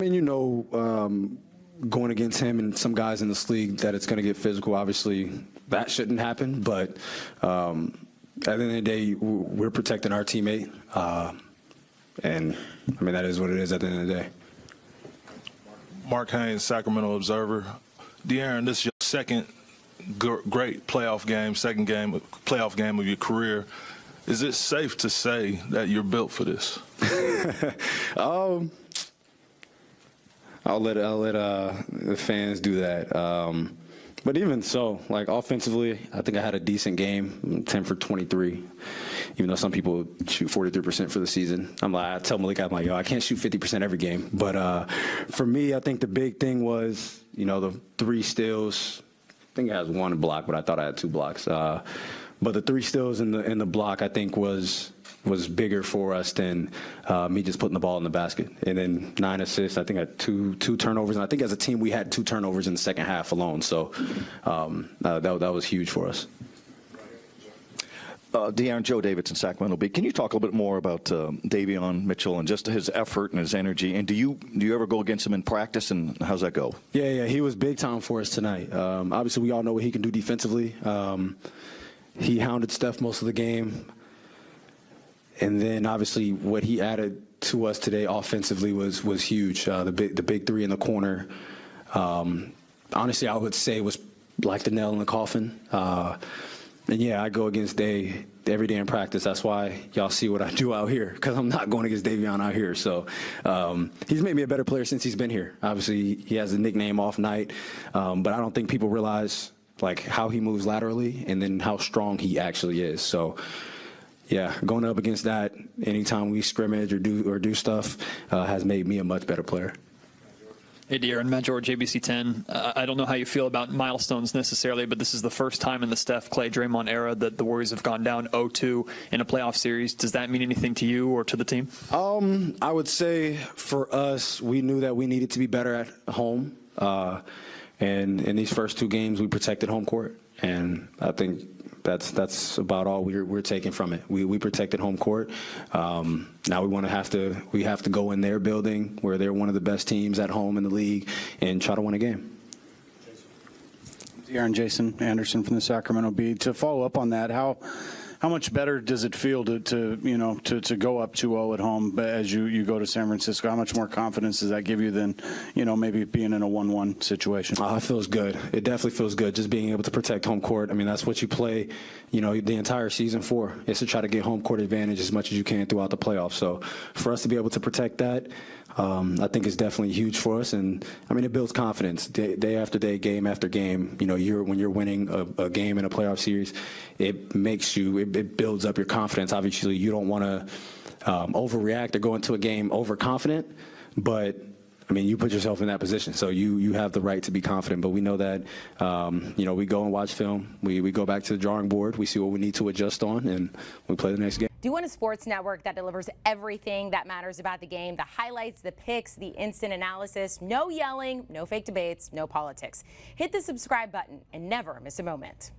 I mean, going against him and some guys in this league that it's going to get physical. Obviously, that shouldn't happen. But at the end of the day, we're protecting our teammate. And, I mean, that is what it is at the end of the day. Mark Haynes, Sacramento Observer. De'Aaron, this is your second great playoff game, playoff game of your career. Is it safe to say that you're built for this? I'll let the fans do that. But even so, like offensively, I think I had a decent game, 10 for 23. Even though some people shoot 43% for the season, I tell Malik, I'm like, yo, I can't shoot 50% every game. But for me, I think the big thing was, the 3 steals. I think it has 1 block, but I thought I had 2 blocks. But the 3 steals in the block, I think, was bigger for us than me just putting the ball in the basket. And then 9 assists. I think I had two turnovers. And I think as a team, we had 2 turnovers in the second half alone. So that was huge for us. De'Aaron, Joe Davidson, Sacramento Bee. Can you talk a little bit more about Davion Mitchell and just his effort and his energy? And do you ever go against him in practice, and how's that go? Yeah, he was big time for us tonight. Obviously, we all know what he can do defensively. He hounded Steph most of the game. And then, obviously, what he added to us today offensively was huge. The big 3 in the corner, honestly, I would say was like the nail in the coffin. And, yeah, I go against Day every day in practice. That's why y'all see what I do out here, because I'm not going against Davion out here. So he's made me a better player since he's been here. Obviously, he has a nickname Off Night, but I don't think people realize, like, how he moves laterally and then how strong he actually is. So, yeah, going up against that anytime we scrimmage or do stuff has made me a much better player. Hey, De'Aaron, Matt George, ABC 10. I don't know how you feel about milestones necessarily, but this is the first time in the Steph, Clay, Draymond era that the Warriors have gone down 0-2 in a playoff series. Does that mean anything to you or to the team? I would say for us, we knew that we needed to be better at home. And in these first 2 games, we protected home court. And I think that's about all we're taking from it. We protected home court. Now we have to go in their building where they're one of the best teams at home in the league and try to win a game. De'Aaron, Jason Anderson from the Sacramento Bee. To follow up on that, how much better does it feel to go up 2-0 at home, but as you go to San Francisco? How much more confidence does that give you than maybe being in a 1-1 situation? It feels good. It definitely feels good, just being able to protect home court. I mean, that's what you play, the entire season for, is to try to get home court advantage as much as you can throughout the playoffs. So for us to be able to protect that, I think is definitely huge for us. And I mean, it builds confidence day after day, game after game. When you're winning a game in a playoff series, it builds up your confidence. Obviously, you don't want to overreact or go into a game overconfident, but I mean, you put yourself in that position, so you have the right to be confident. But we know that, we go and watch film. We go back to the drawing board. We see what we need to adjust on, and we play the next game. Do you want a sports network that delivers everything that matters about the game? The highlights, the picks, the instant analysis, no yelling, no fake debates, no politics. Hit the subscribe button and never miss a moment.